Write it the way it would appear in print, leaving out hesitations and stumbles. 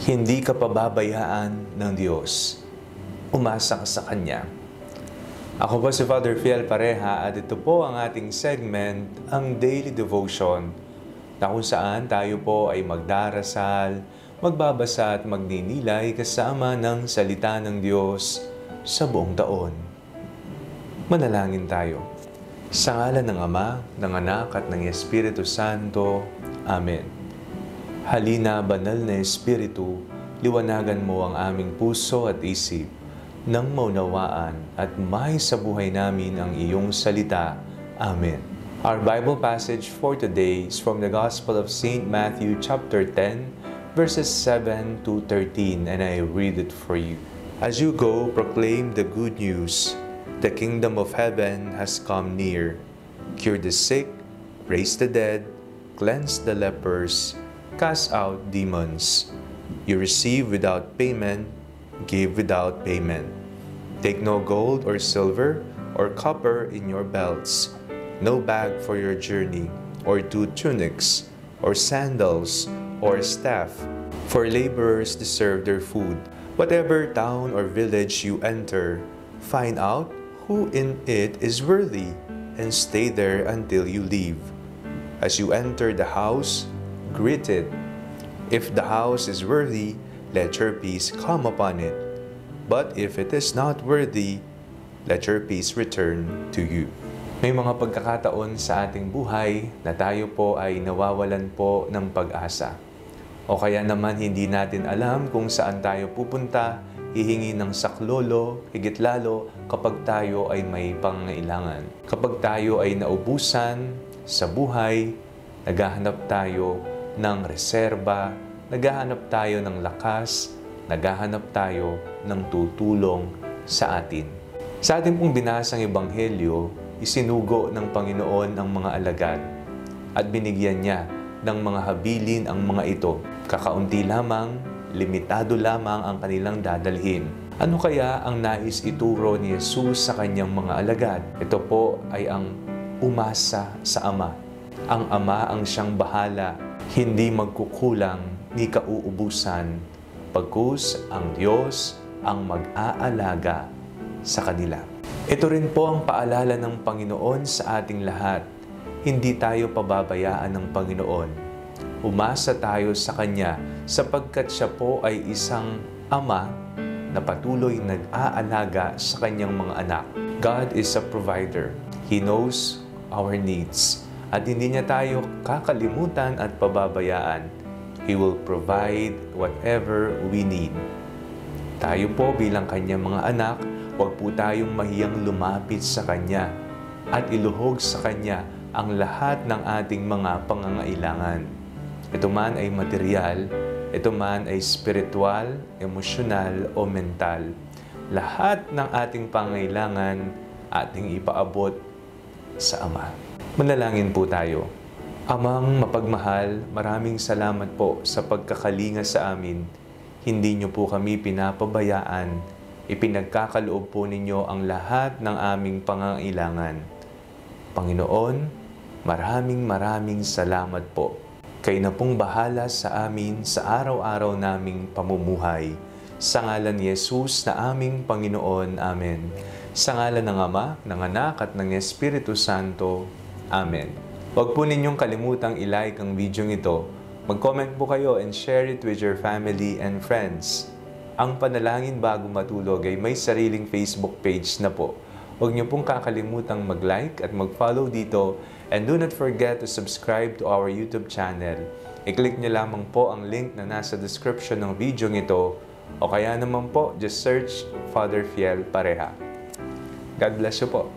Hindi ka pababayaan ng Diyos. Umasa ka sa Kanya. Ako po si Father Fiel Pareha at ito po ang ating segment, ang Daily Devotion, na kung saan tayo po ay magdarasal, magbabasa at magninilay kasama ng salita ng Diyos sa buong taon. Manalangin tayo. Sa ngalan ng Ama, ng Anak at ng Espiritu Santo. Amen. Halina, Banal na Espiritu, liwanagan mo ang aming puso at isip nang maunawaan at may sa buhay namin ang iyong salita. Amen. Our Bible passage for today is from the Gospel of St. Matthew chapter 10, verses 7 to 13, and I read it for you. As you go, proclaim the good news. The kingdom of heaven has come near. Cure the sick, raise the dead, cleanse the lepers, cast out demons. You receive without payment, give without payment. Take no gold or silver or copper in your belts, no bag for your journey, or 2 tunics, or sandals, or staff, for laborers deserve their food. Whatever town or village you enter, find out who in it is worthy, and stay there until you leave. As you enter the house, greet it. If the house is worthy, let your peace come upon it. But if it is not worthy, let your peace return to you. May mga pagkakataon sa ating buhay na tayo po ay nawawalan po ng pag-asa. O kaya naman hindi natin alam kung saan tayo pupunta, hihingi ng saklolo, higit lalo kapag tayo ay may pangangailangan. Kapag tayo ay naubusan sa buhay, naghahanap tayo ng reserba, naghahanap tayo ng lakas, naghahanap tayo ng tutulong sa atin. Sa ating pong binasang Ebanghelyo, isinugo ng Panginoon ang mga alagad at binigyan niya ng mga habilin ang mga ito. Kakaunti lamang, limitado lamang ang kanilang dadalhin. Ano kaya ang nais ituro ni Jesus sa kanyang mga alagad? Ito po ay ang umasa sa Ama. Ang Ama ang siyang bahala, hindi magkukulang ni kauubusan, pagkus ang Diyos ang mag-aalaga sa kanila. Ito rin po ang paalala ng Panginoon sa ating lahat. Hindi tayo pababayaan ng Panginoon. Umasa tayo sa Kanya sapagkat Siya po ay isang Ama na patuloy nag-aalaga sa Kanyang mga anak. God is a provider. He knows our needs. At hindi niya tayo kakalimutan at pababayaan. He will provide whatever we need. Tayo po bilang Kanyang mga anak, huwag po tayong mahiyang lumapit sa Kanya at iluhog sa Kanya ang lahat ng ating mga pangangailangan. Ito man ay material, ito man ay spiritual, emosyonal o mental. Lahat ng ating pangangailangan ating ipaabot sa Ama. Manalangin po tayo. Amang mapagmahal, maraming salamat po sa pagkakalinga sa amin. Hindi niyo po kami pinapabayaan. Ipinagkakaloob po ninyo ang lahat ng aming pangangailangan. Panginoon, maraming salamat po. Kayo na pong bahala sa amin sa araw-araw naming pamumuhay. Sa ngalan ni Jesus na aming Panginoon. Amen. Sa ngalan ng Ama, ng Anak at ng Espiritu Santo. Amen. Huwag po ninyong kalimutang i-like ang video ito. Mag-comment po kayo and share it with your family and friends. Ang Panalangin Bago Matulog ay may sariling Facebook page na po. Huwag niyo pong kakalimutang mag-like at mag-follow dito, and do not forget to subscribe to our YouTube channel. I-click niyo lamang po ang link na nasa description ng video ito, o kaya naman po, just search Father Fiel Pareha. God bless you po.